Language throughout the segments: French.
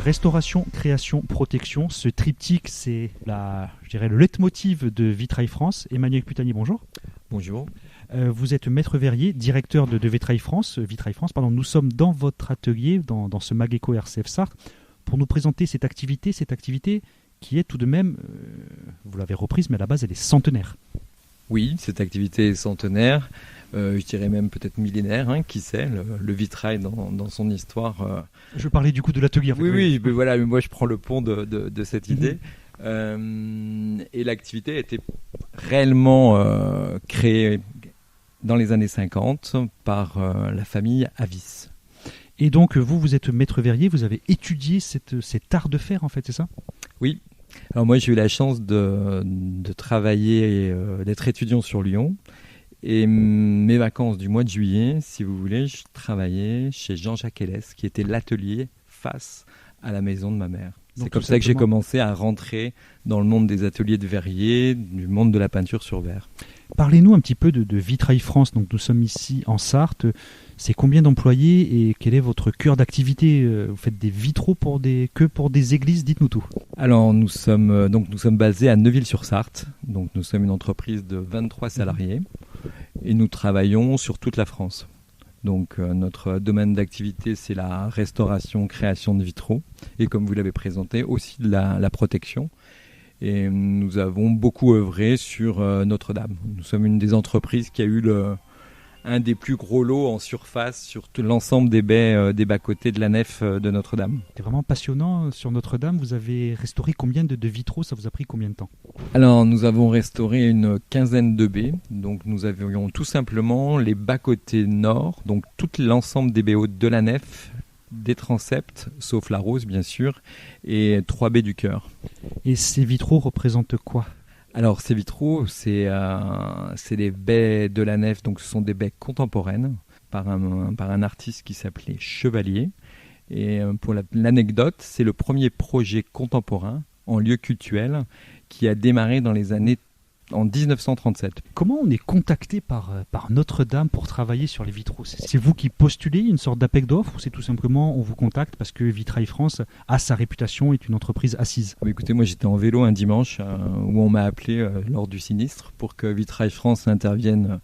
Restauration, création, protection. Ce triptyque, c'est le leitmotiv de Vitrail France. Emmanuel Putani, bonjour. Bonjour. Vous êtes maître verrier, directeur de Vitrail France. Nous sommes dans votre atelier, dans ce Mageco RCF Sarthe, pour nous présenter cette activité qui est tout de même, vous l'avez reprise, mais à la base, elle est centenaire. Oui, cette activité est centenaire, je dirais même peut-être millénaire, qui sait, le vitrail dans son histoire. Je parlais du coup de l'atelier. Oui, mais voilà, moi je prends le pont de cette idée. Et l'activité a été réellement créée dans les années 50 par la famille Avis. Et donc vous êtes maître verrier, vous avez étudié cet art de faire en fait, c'est ça ? Oui. Alors moi j'ai eu la chance de travailler, d'être étudiant sur Lyon. Et mes vacances du mois de juillet, si vous voulez, je travaillais chez Jean-Jacques Hélès, qui était l'atelier face à la maison de ma mère. Donc, c'est comme ça que j'ai commencé à rentrer dans le monde des ateliers de verrier, du monde de la peinture sur verre. Parlez-nous un petit peu de Vitrail France. Donc nous sommes ici en Sarthe. C'est combien d'employés et quel est votre cœur d'activité ? Vous faites des vitraux pour des églises ? Dites-nous tout. Alors nous sommes basés à Neuville-sur-Sarthe. Donc nous sommes une entreprise de 23 salariés et nous travaillons sur toute la France. Donc notre domaine d'activité, c'est la restauration, création de vitraux et comme vous l'avez présenté, aussi de la protection. Et nous avons beaucoup œuvré sur Notre-Dame. Nous sommes une des entreprises qui a eu un des plus gros lots en surface sur tout l'ensemble des bas-côtés de la nef de Notre-Dame. C'est vraiment passionnant. Sur Notre-Dame, vous avez restauré combien de vitraux ? Ça vous a pris combien de temps ? Alors, nous avons restauré une quinzaine de baies. Donc, nous avions tout simplement les bas-côtés nord, donc tout l'ensemble des baies hautes de la nef, des transepts, sauf la rose bien sûr, et 3 baies du chœur. Et ces vitraux représentent quoi ? Alors ces vitraux, c'est des baies de la nef, donc ce sont des baies contemporaines par un artiste qui s'appelait Chevalier. Et pour l'anecdote, c'est le premier projet contemporain en lieu cultuel qui a démarré en 1937. Comment on est contacté par Notre-Dame pour travailler sur les vitraux ? C'est vous qui postulez une sorte d'appel d'offres ou c'est tout simplement on vous contacte parce que Vitrail France a sa réputation, est une entreprise assise ? Écoutez, moi j'étais en vélo un dimanche où on m'a appelé lors du sinistre pour que Vitrail France intervienne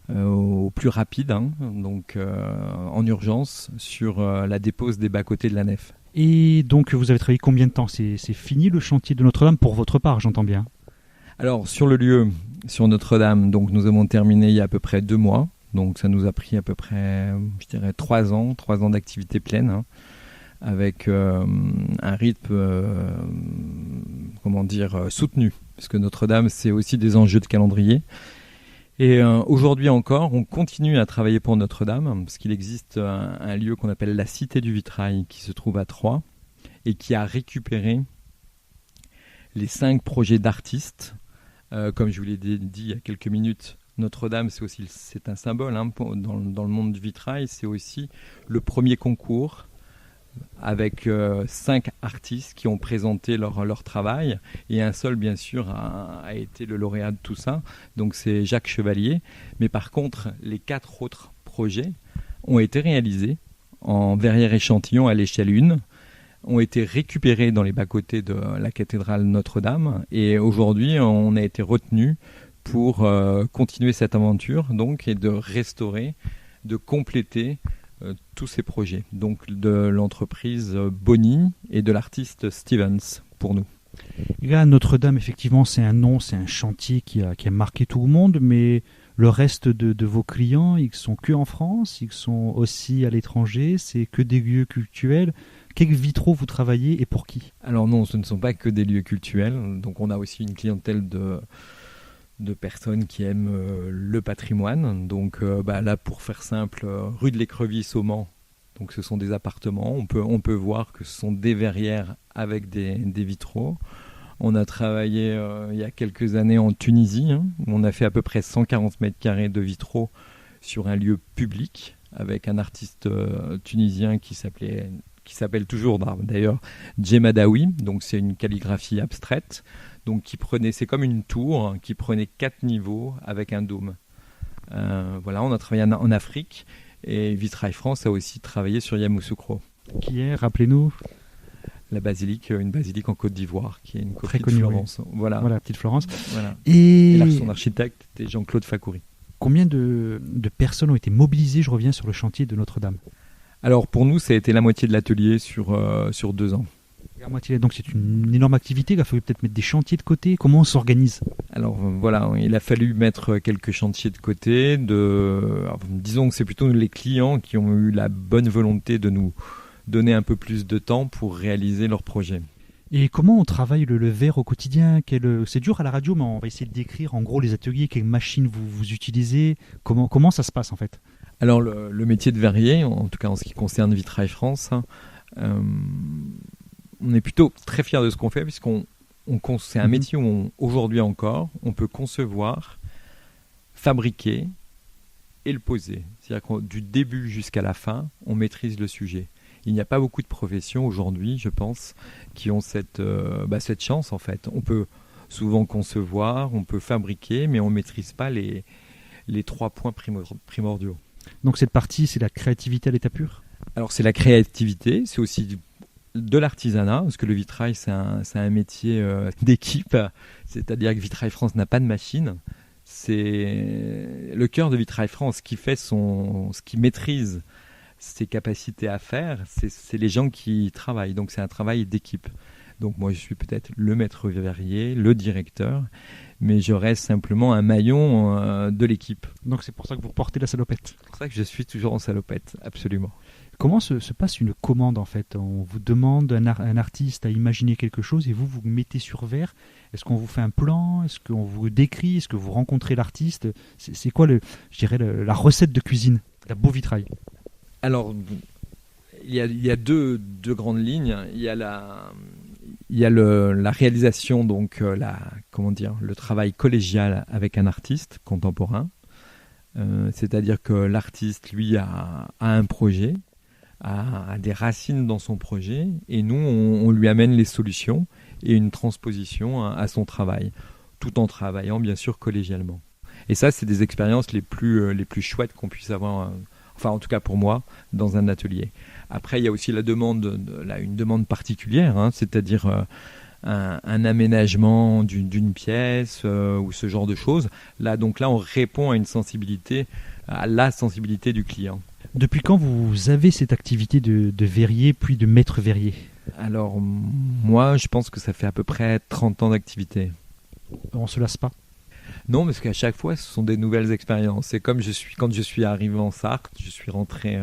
au plus rapide, donc en urgence sur la dépose des bas-côtés de la nef. Et donc vous avez travaillé combien de temps ? C'est fini le chantier de Notre-Dame pour votre part, j'entends bien. Alors sur le lieu, sur Notre-Dame, donc nous avons terminé il y a à peu près 2 mois. Donc ça nous a pris à peu près, je dirais, 3 ans d'activité pleine, avec un rythme, soutenu. Parce que Notre-Dame, c'est aussi des enjeux de calendrier. Et aujourd'hui encore, on continue à travailler pour Notre-Dame, parce qu'il existe un lieu qu'on appelle la Cité du Vitrail, qui se trouve à Troyes, et qui a récupéré les 5 projets d'artistes. Comme je vous l'ai dit il y a quelques minutes, Notre-Dame, c'est un symbole dans le monde du vitrail. C'est aussi le premier concours avec 5 artistes qui ont présenté leur travail. Et un seul, bien sûr, a été le lauréat de tout ça. Donc c'est Jacques Chevalier. Mais par contre, les 4 autres projets ont été réalisés en verrière échantillon à l'échelle 1. Ont été récupérés dans les bas-côtés de la cathédrale Notre-Dame et aujourd'hui on a été retenu pour continuer cette aventure donc et de restaurer, de compléter tous ces projets donc de l'entreprise Bonny et de l'artiste Stevens pour nous. Et là, Notre-Dame, effectivement, c'est un chantier qui a marqué tout le monde, mais le reste de vos clients, ils sont que en France, ils sont aussi à l'étranger, c'est que des lieux cultuels. Quels vitraux vous travaillez et pour qui ? Alors non, ce ne sont pas que des lieux cultuels. Donc on a aussi une clientèle de personnes qui aiment le patrimoine. Donc là, pour faire simple, rue de l'Écrevisse au Mans. Donc ce sont des appartements. On peut voir que ce sont des verrières avec des vitraux. On a travaillé il y a quelques années en Tunisie. On a fait à peu près 140 mètres carrés de vitraux sur un lieu public avec un artiste tunisien qui s'appelle toujours d'ailleurs Djemadaoui, donc c'est une calligraphie abstraite, donc c'est comme une tour qui prenait 4 niveaux avec un dôme. On a travaillé en Afrique et Vitrail France a aussi travaillé sur Yamoussoukro. Qui est, rappelez-nous ? la basilique, une basilique en Côte d'Ivoire, qui est une copie Très de connue, Florence. oui. Voilà. Voilà, petite Florence. Voilà. Et Son architecte était Jean-Claude Facoury. combien de personnes ont été mobilisées, je reviens, sur le chantier de Notre-Dame? Alors pour nous, ça a été la moitié de l'atelier sur 2 ans. La moitié, donc c'est une énorme activité, il a fallu peut-être mettre des chantiers de côté. Comment on s'organise? Alors voilà, il a fallu mettre quelques chantiers de côté. Alors, disons que c'est plutôt les clients qui ont eu la bonne volonté de nous donner un peu plus de temps pour réaliser leur projet. Et comment on travaille le verre au quotidien? C'est dur à la radio, mais on va essayer de décrire en gros les ateliers, quelles machines vous utilisez, comment ça se passe en fait? Alors le métier de verrier, en tout cas en ce qui concerne Vitrail France, on est plutôt très fiers de ce qu'on fait, c'est un métier où aujourd'hui encore, on peut concevoir, fabriquer et le poser. C'est-à-dire que du début jusqu'à la fin, on maîtrise le sujet. Il n'y a pas beaucoup de professions aujourd'hui, je pense, qui ont cette chance en fait. On peut souvent concevoir, on peut fabriquer, mais on ne maîtrise pas les 3 points primordiaux. Donc cette partie, c'est la créativité à l'état pur? Alors c'est la créativité, c'est aussi de l'artisanat, parce que le vitrail, c'est un métier d'équipe, c'est-à-dire que Vitrail France n'a pas de machine. C'est le cœur de Vitrail France qui fait ce qui maîtrise ses capacités à faire, c'est les gens qui travaillent, donc c'est un travail d'équipe. Donc moi je suis peut-être le maître verrier, le directeur, mais je reste simplement un maillon de l'équipe. Donc c'est pour ça que vous portez la salopette? C'est pour ça que je suis toujours en salopette, absolument. Comment se passe une commande en fait? On vous demande, un artiste à imaginer quelque chose et vous mettez sur verre. Est-ce qu'on vous fait un plan? Est-ce qu'on vous décrit? Est-ce que vous rencontrez l'artiste? C'est quoi la recette de cuisine d'un beau vitrail? Alors, il y a deux grandes lignes. Il y a la réalisation, donc le travail collégial avec un artiste contemporain. C'est-à-dire que l'artiste, lui, a un projet, a des racines dans son projet, et nous, on lui amène les solutions et une transposition à son travail, tout en travaillant, bien sûr, collégialement. Et ça, c'est des expériences les plus chouettes qu'on puisse avoir, enfin, en tout cas pour moi, dans un atelier. Après, il y a aussi une demande particulière, c'est-à-dire un aménagement d'une pièce ou ce genre de choses. Là, on répond à la sensibilité du client. Depuis quand vous avez cette activité de verrier puis de maître verrier? Alors, moi, je pense que ça fait à peu près 30 ans d'activité. On ne se lasse pas? Non, parce qu'à chaque fois, ce sont des nouvelles expériences. C'est comme quand je suis arrivé en Sarthe, je suis rentré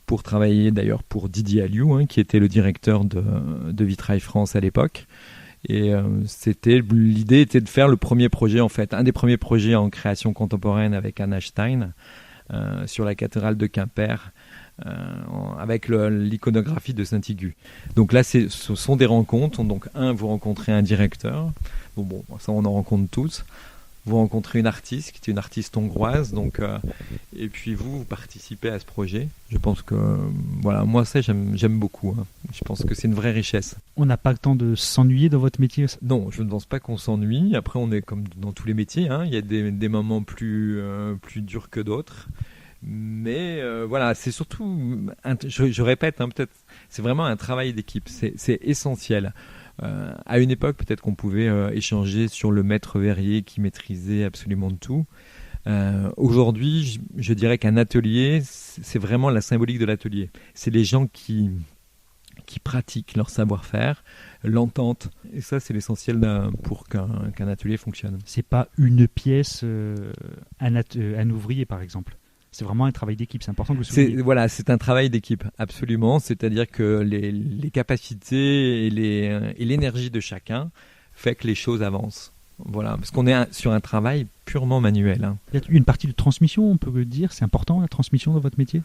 pour travailler d'ailleurs pour Didier Alliou, qui était le directeur de Vitrail France à l'époque. Et l'idée était de faire le premier projet, en fait, un des premiers projets en création contemporaine avec Anna Stein sur la cathédrale de Quimper, avec l'iconographie de Saint-Igu. Donc là, ce sont des rencontres. Donc vous rencontrez un directeur. Bon, ça on en rencontre tous. Vous rencontrez une artiste qui était une artiste hongroise, et puis vous participez à ce projet. Je pense que moi ça j'aime beaucoup. Je pense que c'est une vraie richesse. On n'a pas le temps de s'ennuyer dans votre métier? Non, je ne pense pas qu'on s'ennuie. Après, on est comme dans tous les métiers. Il y a des moments plus durs que d'autres. Mais c'est surtout, je répète, peut-être, c'est vraiment un travail d'équipe. C'est essentiel. À une époque, peut-être qu'on pouvait échanger sur le maître verrier qui maîtrisait absolument tout. Aujourd'hui, je dirais qu'un atelier, c'est vraiment la symbolique de l'atelier. C'est les gens qui pratiquent leur savoir-faire, l'entente. Et ça, c'est l'essentiel pour qu'un atelier fonctionne. C'est pas une pièce, un ouvrier, par exemple. C'est vraiment un travail d'équipe, c'est important que vous souligniez. C'est un travail d'équipe, absolument. C'est-à-dire que les capacités et l'énergie de chacun fait que les choses avancent. Voilà, parce qu'on est sur un travail purement manuel. Il y a une partie de transmission, on peut le dire. C'est important, la transmission dans votre métier?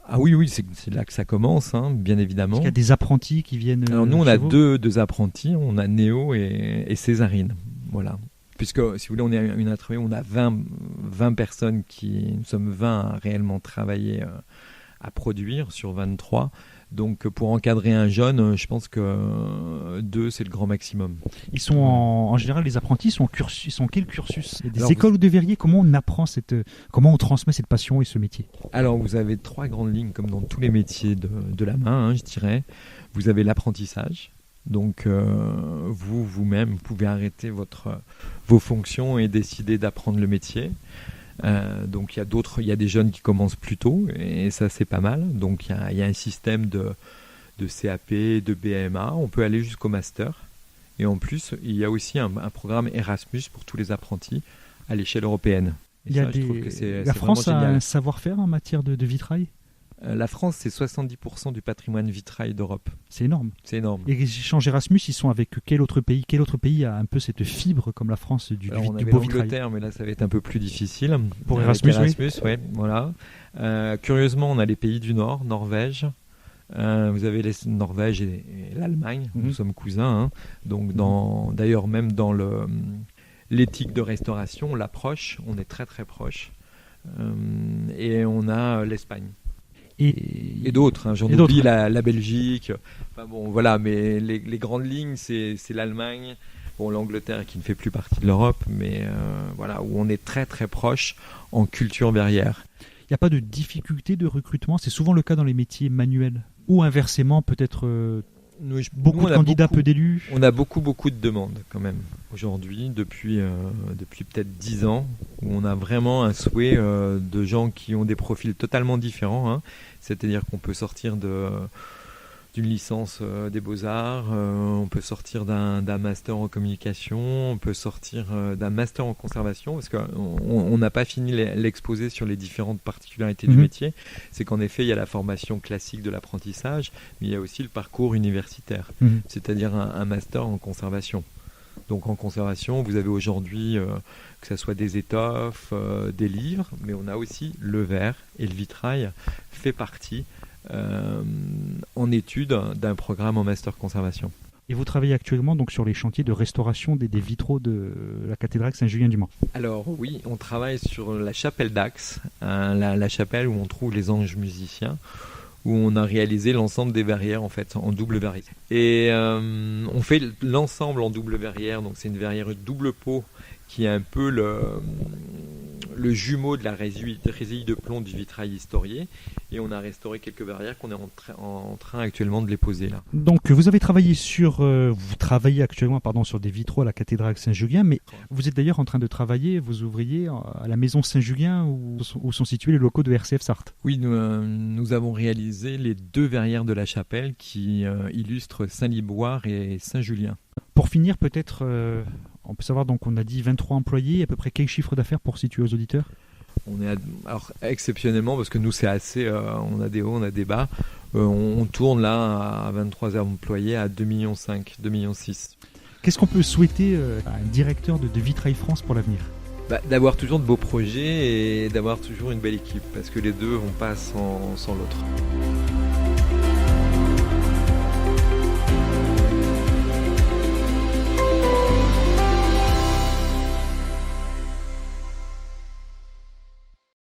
Ah oui, c'est là que ça commence, bien évidemment. Est-ce qu'il y a des apprentis qui viennent? Alors nous, on a deux apprentis, on a Néo et Césarine. Voilà. Puisque, si vous voulez, on est une atelier, on a 20 personnes nous sommes 20 à réellement travailler à produire sur 23. Donc pour encadrer un jeune, je pense que 2 c'est le grand maximum. Ils sont en général, les apprentis sont quel cursus? Il y a des Alors, écoles ou des verriers, comment on apprend comment on transmet cette passion et ce métier? Alors vous avez 3 grandes lignes comme dans tous les métiers de la main, je dirais. Vous avez l'apprentissage. Donc vous-même, vous pouvez arrêter vos fonctions et décider d'apprendre le métier. Donc il y a des jeunes qui commencent plus tôt et ça c'est pas mal. Donc il y a un système de CAP, de BMA, on peut aller jusqu'au master. Et en plus, il y a aussi un programme Erasmus pour tous les apprentis à l'échelle européenne. Et La France a un savoir-faire en matière de vitrail? La France, c'est 70% du patrimoine vitrail d'Europe. C'est énorme. C'est énorme. Et les échanges Erasmus, ils sont avec quel autre pays? Quel autre pays a un peu cette fibre comme la France du beau vitrail? L'Angleterre, mais là, ça va être un peu plus difficile. Pour Erasmus, oui. Ouais, voilà. Curieusement, on a les pays du Nord, Norvège. Vous avez les Norvège et l'Allemagne. Nous sommes cousins. Donc, d'ailleurs, même dans l'éthique de restauration, l'approche, on est très très proche. Et on a l'Espagne. Et d'autres, j'en oublie la Belgique. Enfin bon, voilà, mais les grandes lignes, c'est l'Allemagne, l'Angleterre qui ne fait plus partie de l'Europe, mais voilà, où on est très très proche en culture verrière. Il n'y a pas de difficulté de recrutement, c'est souvent le cas dans les métiers manuels. Ou inversement, peut-être beaucoup de candidats, peu d'élus. On a beaucoup de demandes quand même aujourd'hui, depuis peut-être 10 ans, où on a vraiment un souhait de gens qui ont des profils totalement différents. C'est-à-dire qu'on peut sortir d'une licence des Beaux-Arts, on peut sortir d'un master en communication, on peut sortir d'un master en conservation, parce qu'on n'a pas fini l'exposé sur les différentes particularités du métier. C'est qu'en effet, il y a la formation classique de l'apprentissage, mais il y a aussi le parcours universitaire, c'est-à-dire un master en conservation. Donc en conservation, vous avez aujourd'hui que ce soit des étoffes, des livres, mais on a aussi le verre et le vitrail fait partie en études d'un programme en master conservation. Et vous travaillez actuellement donc sur les chantiers de restauration des vitraux de la cathédrale Saint-Julien-du-Mans? Alors oui, on travaille sur la chapelle d'Ax, la chapelle où on trouve les anges musiciens, où on a réalisé l'ensemble des verrières en fait en double verrière. Et on fait l'ensemble en double verrière, donc c'est une verrière double pot qui est un peu le jumeau de la résille de plomb du vitrail historié. Et on a restauré quelques verrières qu'on est en train actuellement de les poser là. Donc vous travaillez actuellement sur des vitraux à la cathédrale Saint-Julien, mais vous êtes d'ailleurs en train de travailler, vos ouvriers, à la maison Saint-Julien où sont situés les locaux de RCF Sarthe. Oui, nous avons réalisé les 2 verrières de la chapelle qui illustrent Saint-Liboire et Saint-Julien. Pour finir, peut-être, on peut savoir, donc on a dit 23 employés, à peu près quel chiffre d'affaires pour situer aux auditeurs? Alors exceptionnellement, parce que nous c'est assez, on a des hauts, on a des bas, on tourne là à 23 employés à 2,5 millions, 2,6 millions. Qu'est-ce qu'on peut souhaiter à un directeur de Vitrail France pour l'avenir? D'avoir toujours de beaux projets et d'avoir toujours une belle équipe, parce que les deux vont pas sans l'autre.